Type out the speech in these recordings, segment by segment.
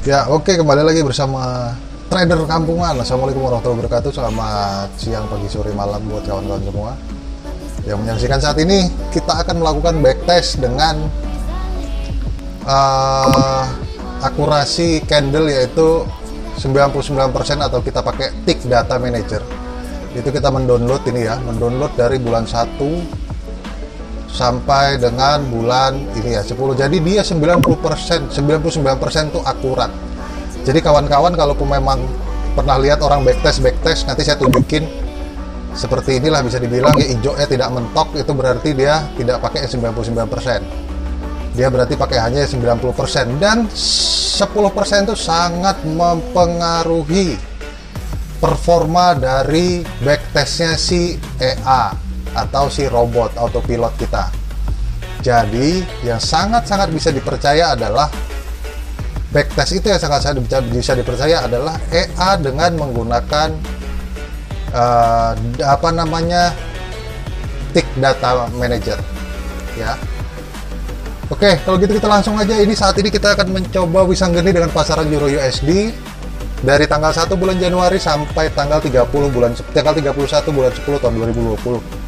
Ya, oke, kembali lagi bersama trader kampungan. Assalamualaikum warahmatullahi wabarakatuh. Selamat siang, pagi, sore, malam buat kawan-kawan semua yang menyaksikan saat ini. Kita akan melakukan backtest dengan akurasi candle yaitu 99%, atau kita pakai Tick Data Manager. Itu kita mendownload ini ya, mendownload dari bulan 1 sampai dengan bulan ini ya 10. Jadi dia 90%, 99% itu akurat. Jadi kawan-kawan kalau memang pernah lihat orang backtest, nanti saya tunjukin seperti inilah, bisa dibilang ya, hijaunya tidak mentok, itu berarti dia tidak pakai 99%. Dia berarti pakai hanya 90%, dan 10% itu sangat mempengaruhi performa dari backtestnya si EA atau si robot autopilot kita. Jadi yang sangat-sangat bisa dipercaya adalah backtest itu, yang sangat bisa dipercaya adalah EA dengan menggunakan Tick Data Manager ya. Oke, kalau gitu kita langsung aja. Ini saat ini kita akan mencoba Wisanggeni dengan pasaran Euro USD dari tanggal 1 bulan Januari sampai tanggal 31 bulan 10 tahun 2020.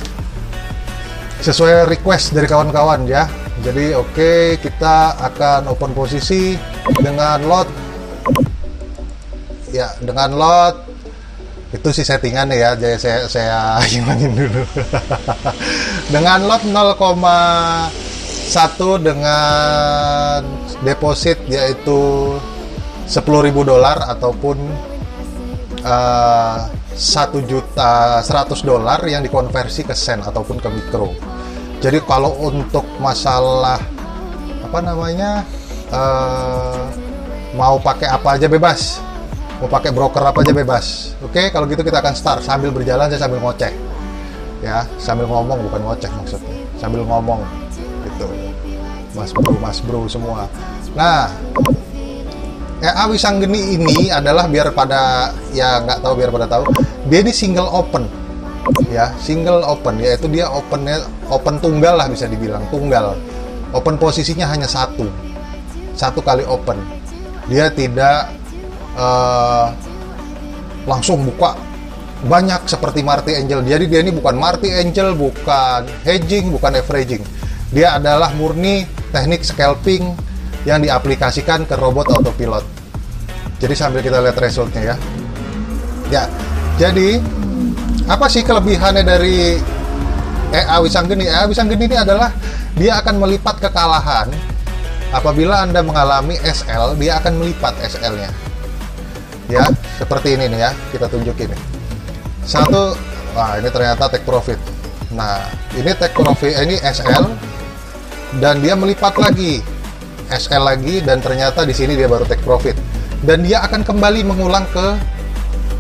Sesuai request dari kawan-kawan ya. Jadi oke, kita akan open posisi dengan lot ya, dengan lot itu sih settingannya ya. Jadi saya hilangin dulu. Dengan lot 0,1 dengan deposit yaitu $10.000 ataupun $1.100.000 yang dikonversi ke sen ataupun ke mikro. Jadi kalau untuk masalah mau pakai apa aja bebas, mau pakai broker apa aja bebas. Oke, kalau gitu kita akan start sambil berjalan. Saya sambil ngoceh ya, sambil ngomong, bukan ngoceh maksudnya, sambil ngomong gitu, mas bro semua. Nah, EA Wisanggeni ini adalah, biar pada ya nggak tahu, biar pada tahu, dia ini single open ya, single open, yaitu dia open tunggal lah, bisa dibilang tunggal. Open posisinya hanya satu kali open. Dia tidak langsung buka banyak seperti Marty Angel. Jadi dia ini bukan Marty Angel, bukan hedging, bukan averaging. Dia adalah murni teknik scalping yang diaplikasikan ke robot autopilot. Jadi sambil kita lihat resultnya ya. Ya, jadi apa sih kelebihannya dari EA Wisanggeni? EA Wisanggeni ini adalah dia akan melipat kekalahan. Apabila Anda mengalami SL, dia akan melipat SL-nya. Ya, seperti ini nih ya, kita tunjukin nih. Wah, ini ternyata take profit. Nah, ini take profit, ini SL, dan dia melipat lagi SL lagi, dan ternyata di sini dia baru take profit, dan dia akan kembali mengulang ke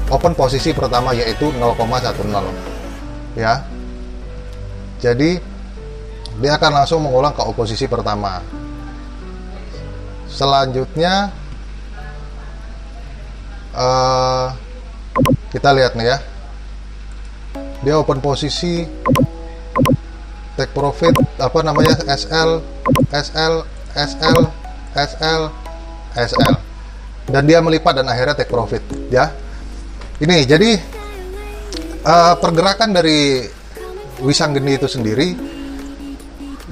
open posisi pertama yaitu 0,10 ya. Jadi dia akan langsung mengulang ke posisi pertama. Selanjutnya kita lihat nih ya, dia open posisi take profit SL, dan dia melipat dan akhirnya take profit ya. Ini jadi pergerakan dari Wisanggeni itu sendiri,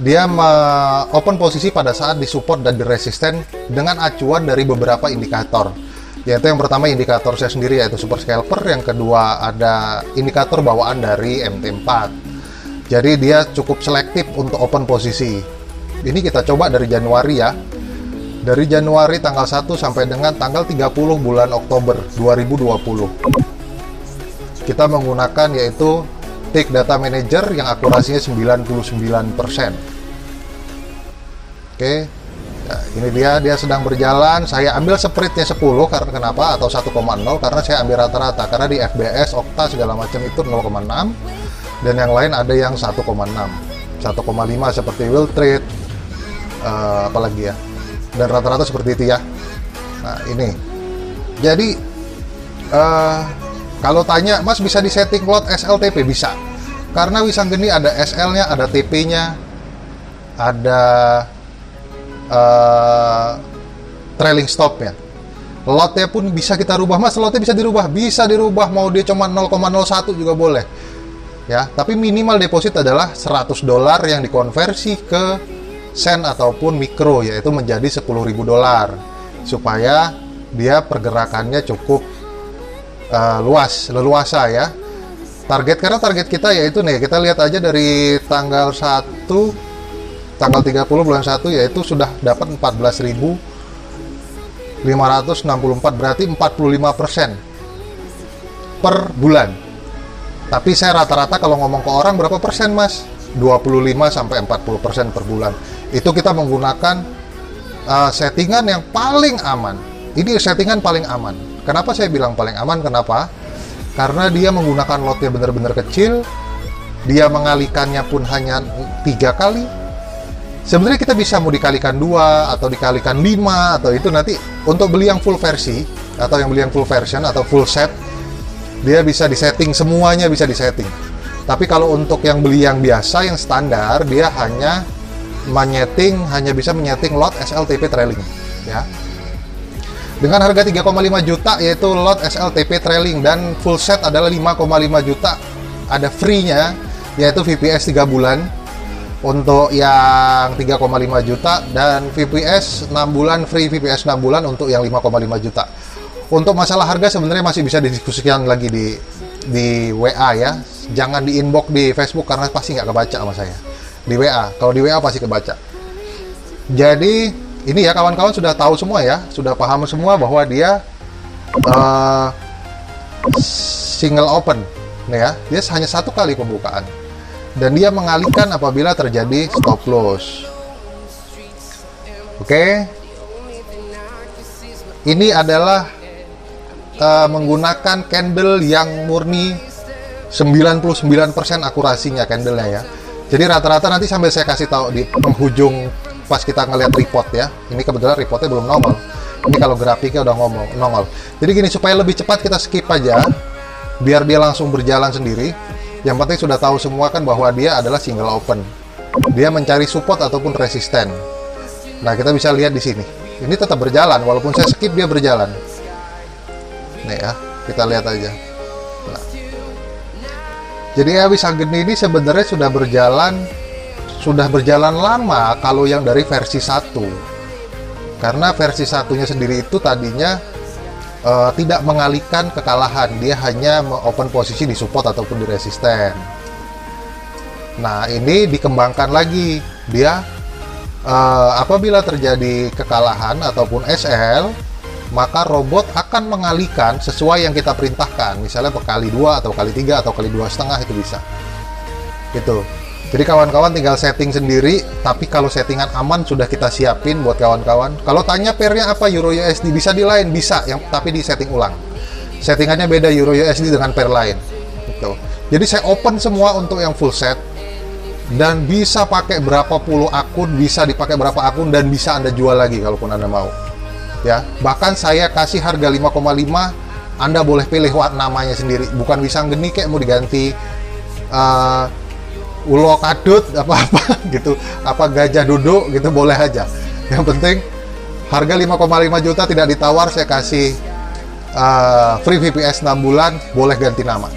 dia open posisi pada saat disupport dan diresisten dengan acuan dari beberapa indikator, yaitu yang pertama indikator saya sendiri yaitu super scalper, yang kedua ada indikator bawaan dari MT4. Jadi dia cukup selektif untuk open posisi. Ini kita coba dari Januari ya. Dari Januari tanggal 1 sampai dengan tanggal 30 bulan Oktober 2020. Kita menggunakan yaitu Tick Data Manager yang akurasinya 99%. Oke. Nah, ini dia sedang berjalan. Saya ambil spreadnya 10 karena kenapa, atau 1,0 karena saya ambil rata-rata, karena di FBS, Okta segala macam itu 0,6, dan yang lain ada yang 1,6, 1,5 seperti Will Trade, apalagi ya, dan rata-rata seperti itu ya. Nah ini, jadi kalau tanya, Mas bisa disetting lot SLTP? Bisa, karena Wisanggeni ada SL-nya, ada TP-nya, ada trailing stop-nya. Lotnya pun bisa kita rubah, mas, lotnya bisa dirubah, mau dia cuma 0,01 juga boleh. Ya, tapi minimal deposit adalah $100 yang dikonversi ke sen ataupun mikro, yaitu menjadi $10.000, supaya dia pergerakannya cukup leluasa ya. Karena target kita yaitu nih, kita lihat aja dari tanggal 1, tanggal 30 bulan 1, yaitu sudah dapat 14.564, berarti 45% per bulan. Tapi saya rata-rata kalau ngomong ke orang berapa persen, mas? 25-40% per bulan. Itu kita menggunakan settingan yang paling aman. Ini settingan paling aman. Kenapa saya bilang paling aman? Kenapa? Karena dia menggunakan lotnya benar-benar kecil, dia mengalikannya pun hanya 3 kali. Sebenarnya kita bisa mau dikalikan 2 atau dikalikan 5, atau itu nanti untuk beli yang full versi atau yang beli yang full version atau full set, dia bisa disetting, semuanya bisa disetting. Tapi kalau untuk yang beli yang biasa, yang standar, dia hanya bisa menyeting lot SLTP trailing ya. Dengan harga 3,5 juta yaitu lot SLTP trailing, dan full set adalah 5,5 juta. Ada free-nya yaitu VPS 3 bulan untuk yang 3,5 juta, dan VPS 6 bulan, free VPS 6 bulan untuk yang 5,5 juta. Untuk masalah harga sebenarnya masih bisa didiskusikan lagi di WA ya. Jangan di inbox di Facebook karena pasti nggak kebaca sama saya. Di WA, kalau di WA pasti kebaca. Jadi ini ya, kawan-kawan sudah tahu semua ya, sudah paham semua bahwa dia single open nih ya. Dia hanya 1 kali pembukaan, dan dia mengalihkan apabila terjadi stop loss. Oke. Ini adalah menggunakan candle yang murni 99% akurasinya candlenya ya. Jadi rata-rata nanti sambil saya kasih tahu di penghujung pas kita ngelihat report ya. Ini kebetulan reportnya belum nongol. Ini kalau grafiknya udah nongol. Jadi gini, supaya lebih cepat kita skip aja, biar dia langsung berjalan sendiri. Yang penting sudah tahu semua kan bahwa dia adalah single open. Dia mencari support ataupun resisten. Nah, kita bisa lihat di sini. Ini tetap berjalan, walaupun saya skip dia berjalan. Nih ya, kita lihat aja. Nah. Jadi Ewis Angeni ini sebenarnya sudah berjalan lama kalau yang dari versi 1. Karena versi satunya sendiri itu tadinya tidak mengalihkan kekalahan, dia hanya open posisi di support ataupun di resisten. Nah, ini dikembangkan lagi. Dia apabila terjadi kekalahan ataupun SL, maka robot akan mengalihkan sesuai yang kita perintahkan, misalnya kali 2 atau kali 3 atau kali 2,5 itu bisa gitu. Jadi kawan-kawan tinggal setting sendiri, tapi kalau settingan aman sudah kita siapin buat kawan-kawan. Kalau tanya pairnya apa, Euro USD, bisa di lain, bisa, tapi di setting ulang. Settingannya beda Euro USD dengan pair lain gitu. Jadi saya open semua untuk yang full set, dan bisa pakai berapa puluh akun, bisa dipakai berapa akun, dan bisa Anda jual lagi kalaupun Anda mau ya. Bahkan saya kasih harga 5,5, Anda boleh pilih namanya sendiri, bukan bisa geni kayak mau diganti ulo kadut apa-apa gitu, apa gajah duduk gitu, boleh aja. Yang penting harga 5,5 juta tidak ditawar, saya kasih free VPS 6 bulan, boleh ganti nama.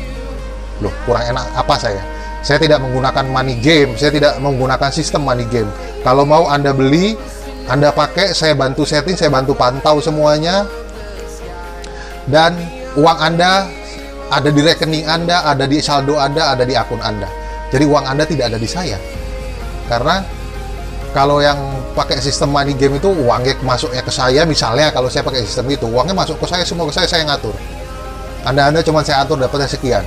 Loh, kurang enak apa saya? Saya tidak menggunakan money game, saya tidak menggunakan sistem money game. Kalau mau Anda beli, Anda pakai, saya bantu setting, saya bantu pantau semuanya, dan uang Anda ada di rekening Anda, ada di saldo Anda, ada di akun Anda. Jadi uang Anda tidak ada di saya. Karena kalau yang pakai sistem money game itu uangnya masuknya ke saya, misalnya kalau saya pakai sistem itu, uangnya masuk ke saya, semua ke saya ngatur. Anda cuma saya atur dapatnya sekian.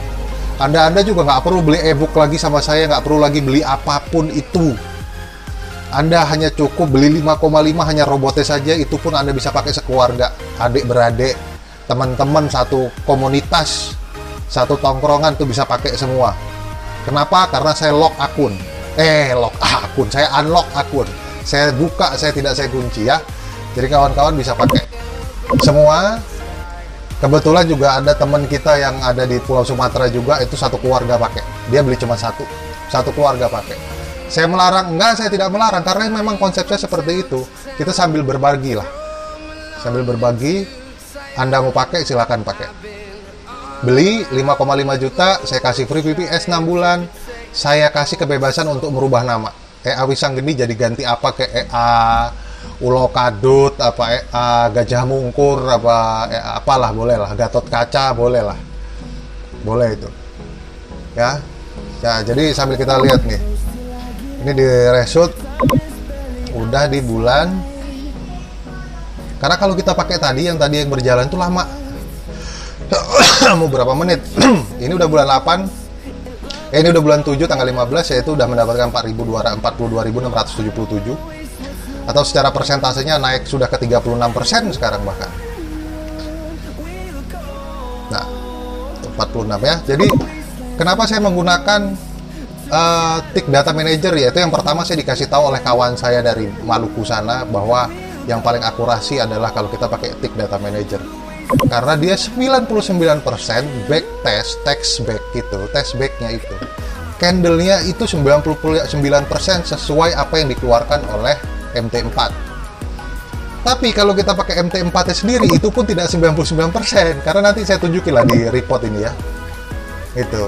Anda juga nggak perlu beli e-book lagi sama saya, nggak perlu lagi beli apapun itu. Anda hanya cukup beli 5,5 hanya robotnya saja, itu pun Anda bisa pakai sekeluarga, adik-beradik, teman-teman, satu komunitas, satu tongkrongan tuh bisa pakai semua. Kenapa? Karena saya lock akun. Saya unlock akun. Saya buka, saya tidak saya kunci ya. Jadi kawan-kawan bisa pakai semua. Kebetulan juga ada teman kita yang ada di Pulau Sumatera juga, itu satu keluarga pakai. Dia beli cuma satu keluarga pakai. Saya melarang? Enggak, saya tidak melarang, karena memang konsep saya seperti itu. Kita sambil berbagi lah. Sambil berbagi, Anda mau pakai silakan pakai. Beli 5,5 juta, saya kasih free VPS 6 bulan, saya kasih kebebasan untuk merubah nama. EA Wisanggeni jadi ganti apa ke EA Ulo Kadut, apa EA Gajah Mungkur, apa EA apalah boleh lah, Gatot Kaca boleh lah. Boleh itu. Ya. Ya, jadi sambil kita lihat nih. Ini di result udah di bulan. Karena kalau kita pakai tadi yang berjalan itu lama. Mau berapa menit? Ini udah bulan 8. Ini udah bulan 7 tanggal 15, yaitu udah mendapatkan 42.677. Atau secara persentasenya naik sudah ke 36% sekarang bahkan. Nah, 46 ya. Jadi kenapa saya menggunakan Tick Data Manager, yaitu yang pertama saya dikasih tahu oleh kawan saya dari Maluku sana bahwa yang paling akurasi adalah kalau kita pakai Tick Data Manager. Karena dia 99% back test, text back gitu, test backnya itu. Candle-nya itu 99% sesuai apa yang dikeluarkan oleh MT4. Tapi kalau kita pakai MT4 sendiri, itu pun tidak 99%. Karena nanti saya tunjukin lah di report ini ya. Itu.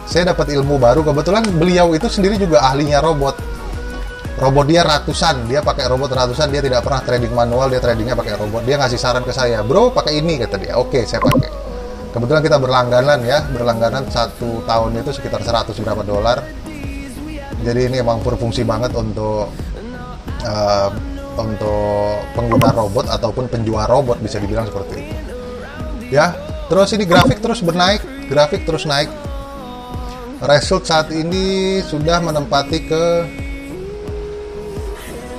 Saya dapat ilmu baru, kebetulan beliau itu sendiri juga ahlinya robot. Robot dia ratusan, dia pakai robot ratusan, dia tidak pernah trading manual, dia tradingnya pakai robot. Dia ngasih saran ke saya, bro pakai ini, kata dia. Oke, saya pakai. Kebetulan kita berlangganan ya, berlangganan 1 tahun itu sekitar 100 berapa dolar. Jadi ini emang berfungsi banget untuk pengguna robot ataupun penjual robot, bisa dibilang seperti itu. Ya, terus ini grafik terus bernaik, grafik terus naik. Result saat ini sudah menempati ke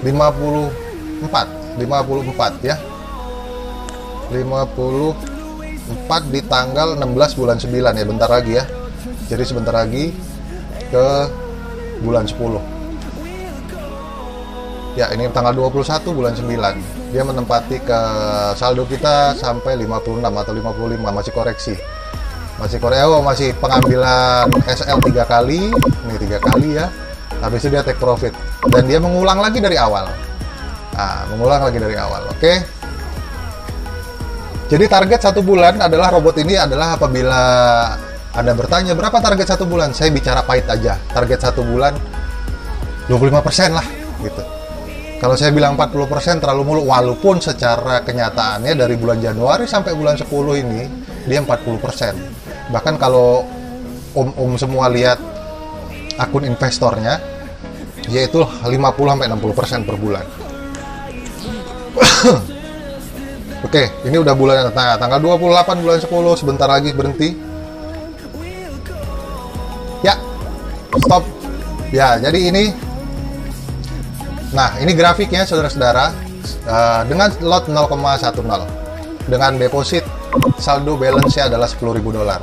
54 ya, 54 di tanggal 16 bulan 9 ya, bentar lagi ya, jadi sebentar lagi ke bulan 10 ya. Ini tanggal 21 bulan 9 dia menempati ke saldo kita sampai 56 atau 55, masih koreksi, masih masih pengambilan SL 3 kali, ini 3 kali ya. Habis itu dia take profit dan dia mengulang lagi dari awal. Nah, mengulang lagi dari awal. Oke. Jadi target 1 bulan adalah robot ini adalah apabila Anda bertanya berapa target 1 bulan, saya bicara pahit aja. Target 1 bulan 25% lah gitu. Kalau saya bilang 40% terlalu mulu, walaupun secara kenyataannya dari bulan Januari sampai bulan 10 ini dia 40%. Bahkan kalau om-om semua lihat akun investornya, yaitu 50-60% per bulan. Oke, ini udah bulan tanggal 28 bulan 10, sebentar lagi berhenti. Ya, stop. Ya, jadi ini. Nah, ini grafiknya saudara-saudara, dengan lot 0,10, dengan deposit saldo balance-nya adalah 10.000 dolar.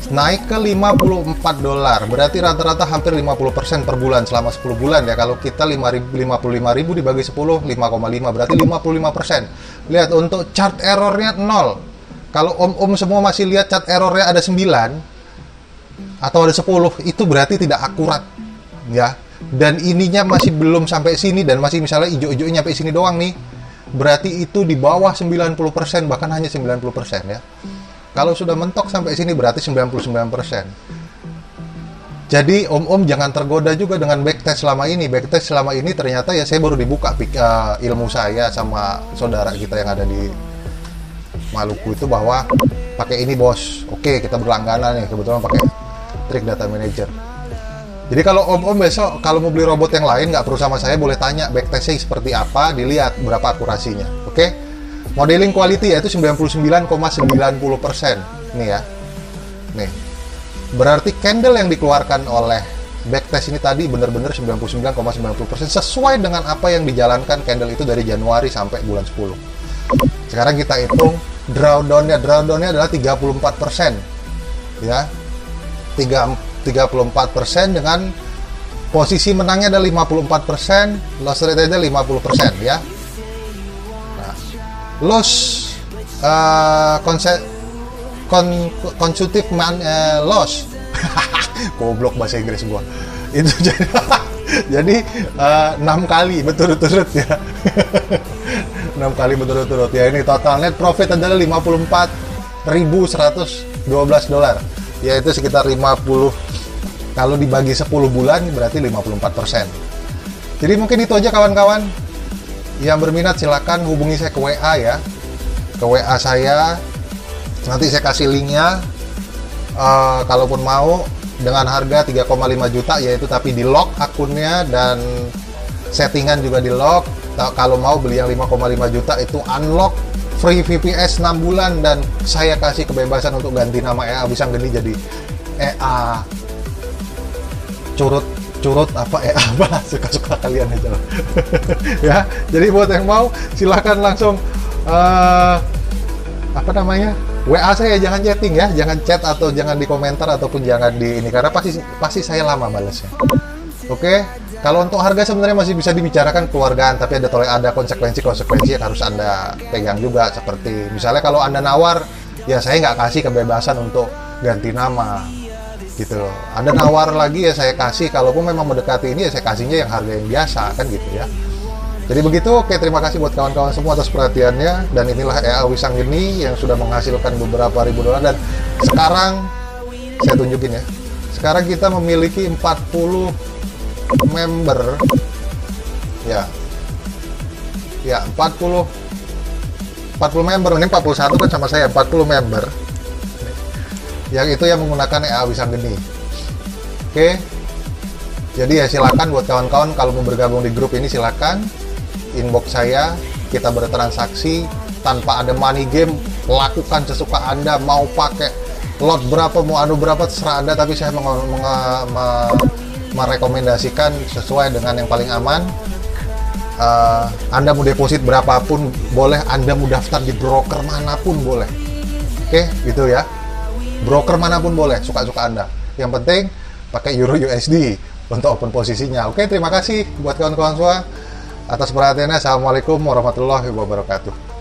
Naik ke 54 dolar, berarti rata-rata hampir 50% per bulan selama 10 bulan ya. Kalau kita 55.000 dibagi 10, 5,5 berarti 55%. Lihat untuk chart errornya 0. Kalau om-om semua masih lihat chart errornya ada 9 atau ada 10, itu berarti tidak akurat ya. Dan ininya masih belum sampai sini dan masih misalnya hijau-hijaunya sampai sini doang nih. Berarti itu di bawah 90%, bahkan hanya 90% ya. Kalau sudah mentok sampai sini berarti 99%. Jadi om-om jangan tergoda juga dengan backtest selama ini. Backtest selama ini ternyata ya saya baru dibuka ilmu saya sama saudara kita yang ada di Maluku itu bahwa pakai ini bos. Oke, kita berlangganan nih, kebetulan pakai Tick Data Manager. Jadi kalau om-om besok kalau mau beli robot yang lain nggak perlu sama saya, boleh tanya backtestnya seperti apa, dilihat berapa akurasinya. Oke? Modeling quality yaitu 99,90%. Nih ya. Nih. Berarti candle yang dikeluarkan oleh backtest ini tadi benar-benar 99,90% sesuai dengan apa yang dijalankan candle itu dari Januari sampai bulan 10. Sekarang kita hitung drawdown-nya. Drawdown-nya adalah 34%. Ya. 34% dengan posisi menangnya ada 54%, loss rate-nya 50% ya. Loss consecutive loss goblok bahasa Inggris gua itu jadi 6 kali berturut-turut ya. 6 6 kali berturut-turut ya. Ini total net profit adalah 54.112 dolar, yaitu sekitar 50, kalau dibagi 10 bulan berarti 54%. Jadi mungkin itu aja kawan-kawan. Yang berminat silahkan hubungi saya ke WA ya, ke WA saya, nanti saya kasih linknya. Kalaupun mau, dengan harga 3,5 juta yaitu, tapi di lock akunnya dan settingan juga di lock. Kalau mau beli yang 5,5 juta itu unlock, free VPS 6 bulan, dan saya kasih kebebasan untuk ganti nama EA Wisang Geni jadi EA curut apa EA apa, suka-suka kalian aja lah. Ya, jadi buat yang mau silahkan langsung apa namanya, WA saya, jangan chatting ya, jangan chat atau jangan di komentar ataupun jangan di ini, karena pasti saya lama balesnya. Oke, kalau untuk harga sebenarnya masih bisa dibicarakan keluargaan, tapi ada konsekuensi yang harus Anda pegang juga. Seperti misalnya kalau Anda nawar, ya saya nggak kasih kebebasan untuk ganti nama gitu loh. Anda nawar lagi ya saya kasih, kalaupun memang mendekati ini ya saya kasihnya yang harga yang biasa kan gitu ya. Jadi begitu. Oke, terima kasih buat kawan-kawan semua atas perhatiannya, dan inilah EA Wisang Geni yang sudah menghasilkan beberapa ribu dolar. Dan sekarang saya tunjukin ya, sekarang kita memiliki 40 member ya, 40 member, ini 41 kan sama saya, 40 member yang itu yang menggunakan EA Wisang Geni. Oke, jadi ya silakan buat kawan-kawan kalau mau bergabung di grup ini, silakan inbox saya, kita bertransaksi tanpa ada money game. Lakukan sesuka Anda, mau pakai lot berapa, mau anu berapa, terserah Anda, tapi saya merekomendasikan sesuai dengan yang paling aman. Anda mau deposit berapapun boleh, Anda mau daftar di broker manapun boleh. Oke, gitu ya. Broker manapun boleh, suka-suka Anda. Yang penting pakai Euro USD untuk open posisinya. Oke, terima kasih buat kawan-kawan semua atas perhatiannya. Assalamualaikum warahmatullahi wabarakatuh.